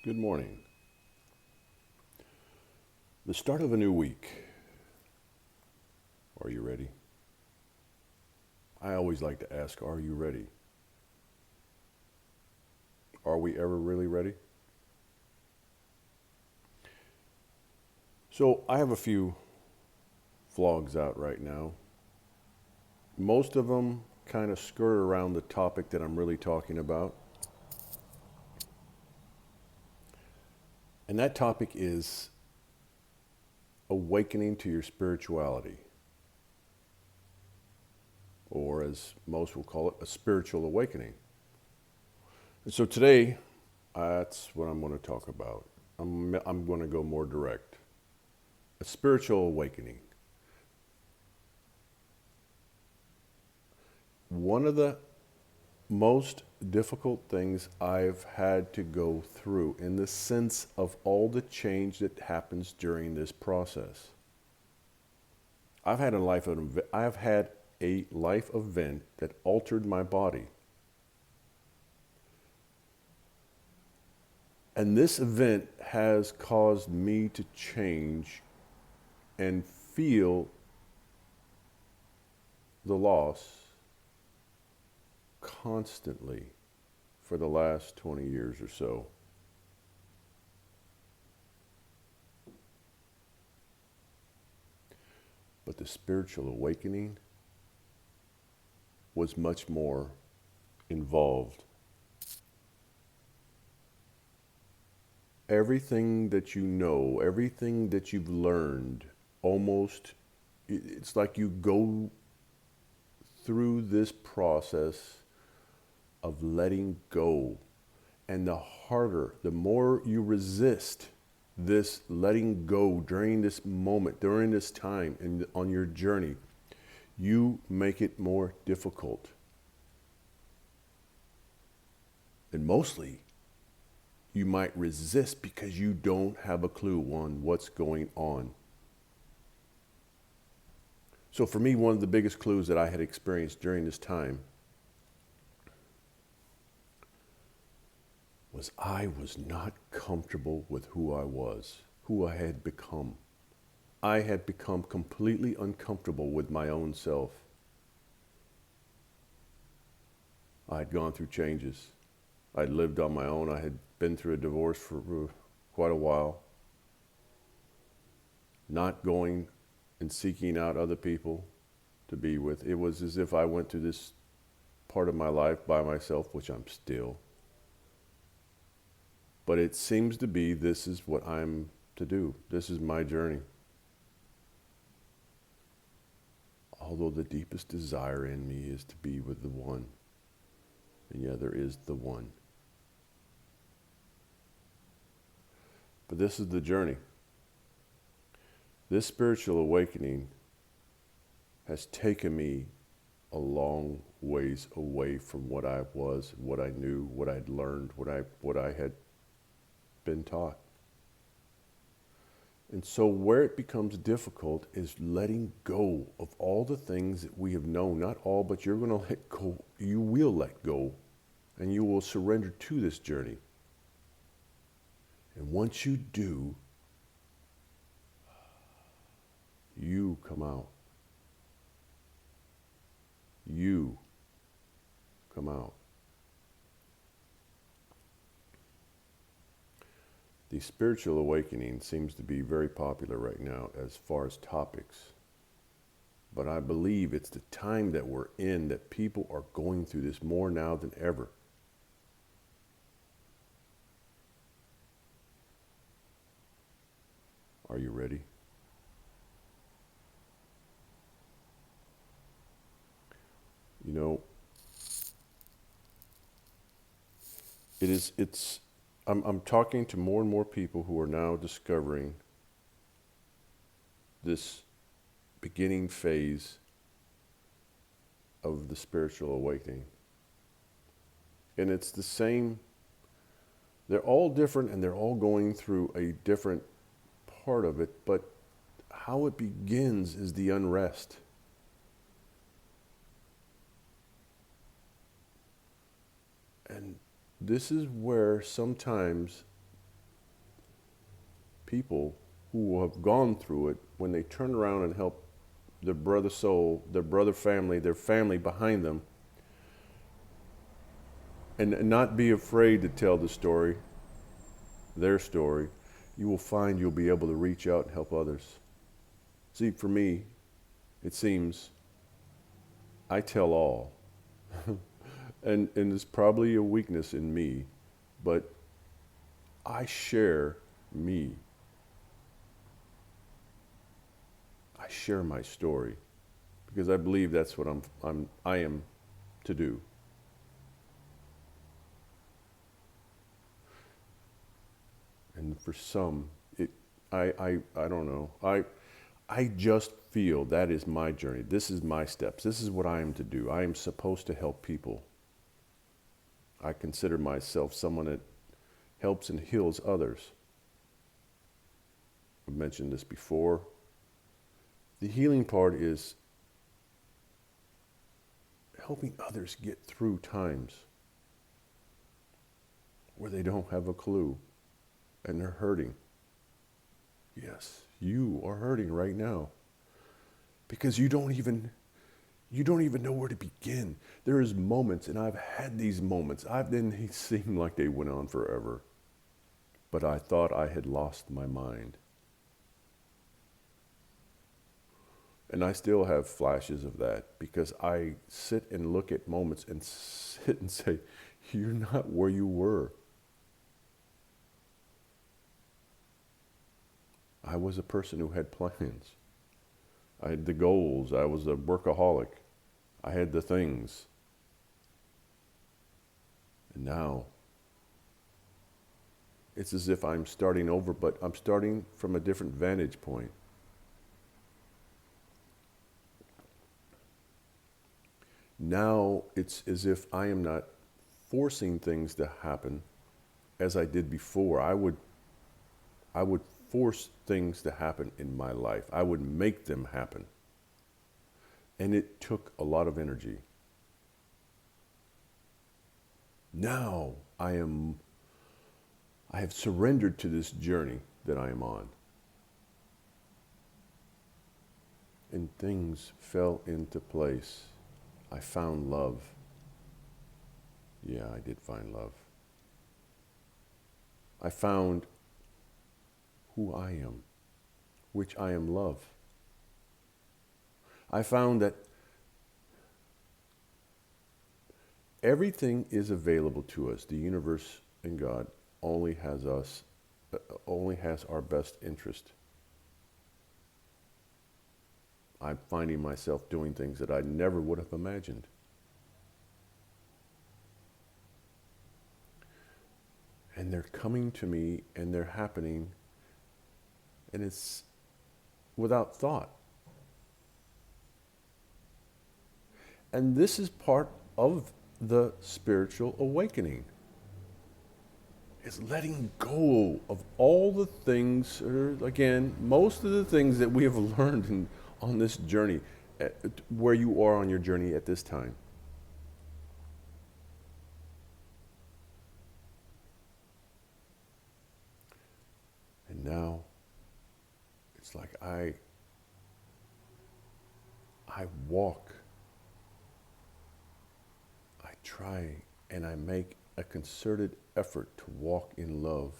Good morning. The start of a new week. Are you ready? I always like to ask, are you ready? Are we ever really ready? So, I have a few vlogs out right now. Most of them kind of skirt around the topic that I'm really talking about. And that topic is awakening to your spirituality, or as most will call it, a spiritual awakening. And so today, that's what I'm going to talk about. I'm going to go more direct. A spiritual awakening. One of the most difficult things I've had to go through in the sense of all the change that happens during this process. I've had a life event that altered my body. And this event has caused me to change and feel the loss constantly for the last 20 years or so. But the spiritual awakening was much more involved. Everything that you know, everything that you've learned, it's like you go through this process of letting go. And the more you resist this letting go during this moment, during this time, and on your journey, you make it more difficult. And mostly, you might resist because you don't have a clue on what's going on. So for me, one of the biggest clues that I had experienced during this time was I was not comfortable with who I was, who I had become. I had become completely uncomfortable with my own self. I had gone through changes. I'd lived on my own. I had been through a divorce for quite a while. Not going and seeking out other people to be with. It was as if I went through this part of my life by myself, which I'm still. But it seems to be this is what I'm to do. This is my journey. Although the deepest desire in me is to be with the one. And yeah, there is the one. But this is the journey. This spiritual awakening has taken me a long ways away from what I was, what I knew, what I'd learned, what I had been taught. And so where it becomes difficult is letting go of all the things that we have known. Not all, but you're going to let go. You will let go, and you will surrender to this journey. And once you do, you come out. You come out. The spiritual awakening seems to be very popular right now as far as topics. But I believe it's the time that we're in that people are going through this more now than ever. Are you ready? You know, I'm talking to more and more people who are now discovering this beginning phase of the spiritual awakening. And it's the same, they're all different and they're all going through a different part of it, but how it begins is the unrest. And this is where sometimes people who have gone through it, when they turn around and help their brother soul, their brother family, their family behind them, and not be afraid to tell the story, their story, you will find you'll be able to reach out and help others. See, for me, it seems I tell all. and it's probably a weakness in me, but I share me. I share my story because I believe that's what I am to do. And for some, I don't know. I just feel that is my journey. This is my steps. This is what I am to do. I am supposed to help people. I consider myself someone that helps and heals others. I've mentioned this before. The healing part is helping others get through times where they don't have a clue and they're hurting. Yes, you are hurting right now because you don't even know where to begin. There's moments, and I've had these moments. It seemed like they went on forever, but I thought I had lost my mind. And I still have flashes of that because I sit and look at moments and sit and say, you're not where you were. I was a person who had plans. I had the goals. I was a workaholic. I had the things. And now, it's as if I'm starting over, but I'm starting from a different vantage point. Now, it's as if I am not forcing things to happen as I did before. I would force things to happen in my life. I would make them happen. And it took a lot of energy. Now I have surrendered to this journey that I am on. And things fell into place. I found love. Yeah, I did find love. I found who I am, which I am love. I found that everything is available to us. The universe and God only has our best interest. I'm finding myself doing things that I never would have imagined. And they're coming to me and they're happening, and it's without thought. And this is part of the spiritual awakening. It's letting go of all the things, or again, most of the things that we have learned on this journey, where you are on your journey at this time. And now, it's like I walk, I try, and I make a concerted effort to walk in love.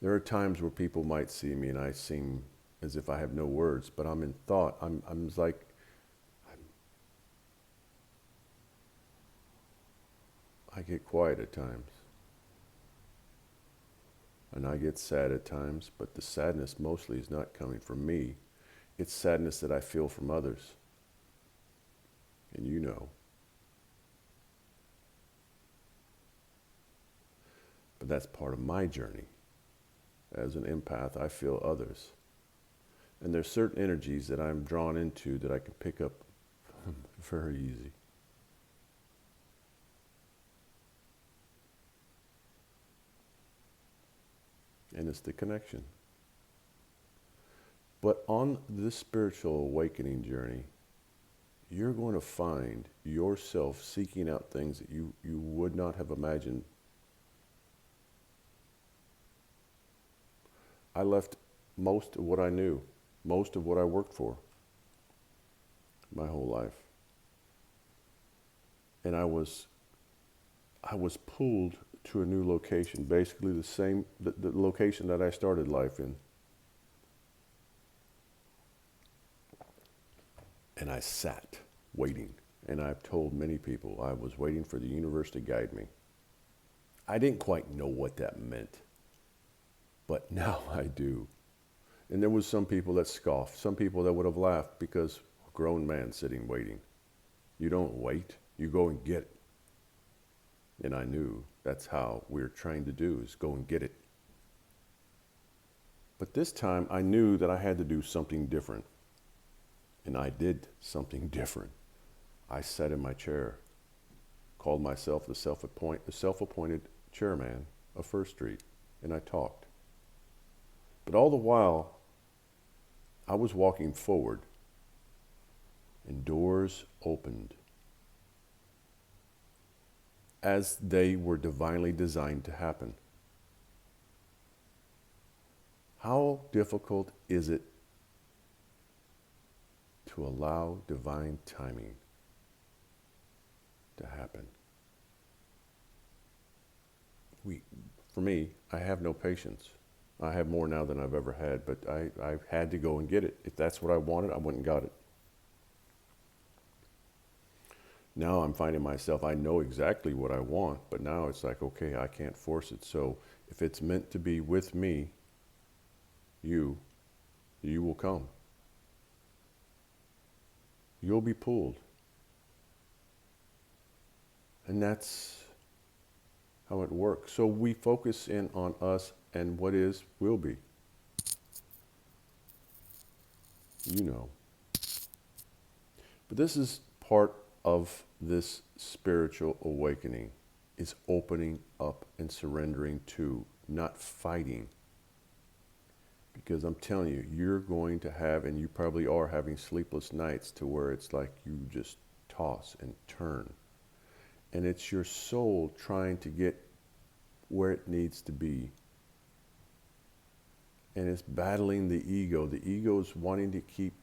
There are times where people might see me and I seem as if I have no words, but I'm in thought. I get quiet at times. And I get sad at times, but the sadness mostly is not coming from me. It's sadness that I feel from others. And you know. But that's part of my journey. As an empath, I feel others. And there's certain energies that I'm drawn into that I can pick up very easy. And it's the connection. But on this spiritual awakening journey, you're going to find yourself seeking out things that you would not have imagined. I left most of what I knew, most of what I worked for my whole life. And I was pulled to a new location, basically the location that I started life in. And I sat waiting. And I've told many people I was waiting for the universe to guide me. I didn't quite know what that meant, but now I do. And there was some people that scoffed, some people that would have laughed because a grown man sitting waiting. You don't wait, you go and get it. And I knew that's how we're trying to do, is go and get it. But this time I knew that I had to do something different. And I did something different. I sat in my chair, called myself the self-appointed chairman of First Street, and I talked. But all the while, I was walking forward, and doors opened as they were divinely designed to happen. How difficult is it to allow divine timing to happen? For me, I have no patience. I have more now than I've ever had, but I had to go and get it. If that's what I wanted, I went and got it. Now I'm finding myself, I know exactly what I want, but now it's like, okay, I can't force it. So if it's meant to be with me, you will come. You'll be pulled. And that's how it works. So we focus in on us, and what is will be. You know. But this is part of this spiritual awakening, is opening up and surrendering to, not fighting. Because I'm telling you, you're going to have, and you probably are having sleepless nights to where it's like you just toss and turn. And it's your soul trying to get where it needs to be. And it's battling the ego. The ego is wanting to keep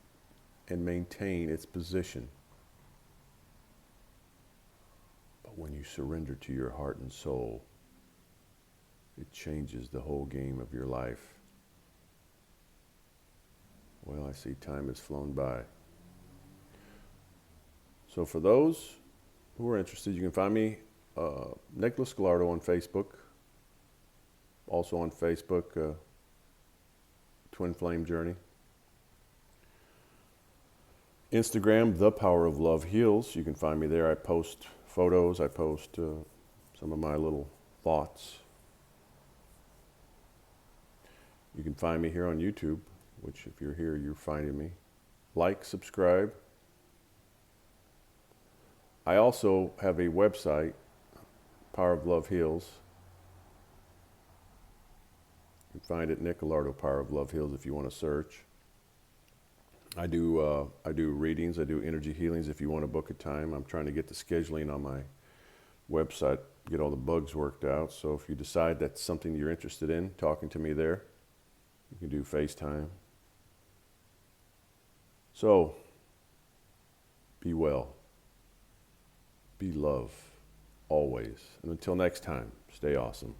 and maintain its position. But when you surrender to your heart and soul, it changes the whole game of your life. Well, I see time has flown by. So for those who are interested, you can find me, Nicholas Gallardo, on Facebook. Also on Facebook, Twin Flame Journey. Instagram, The Power of Love Heals. You can find me there. I post photos. I post some of my little thoughts. You can find me here on YouTube, which if you're here, you're finding me. Like, subscribe. I also have a website, Power of Love Heals. You can find it, Nick Gallardo, Power of Love Heals, if you want to search. I do readings. I do energy healings if you want to book a time. I'm trying to get the scheduling on my website, get all the bugs worked out. So if you decide that's something you're interested in, talking to me there, you can do FaceTime. So, be well. Be love, always. And until next time, stay awesome.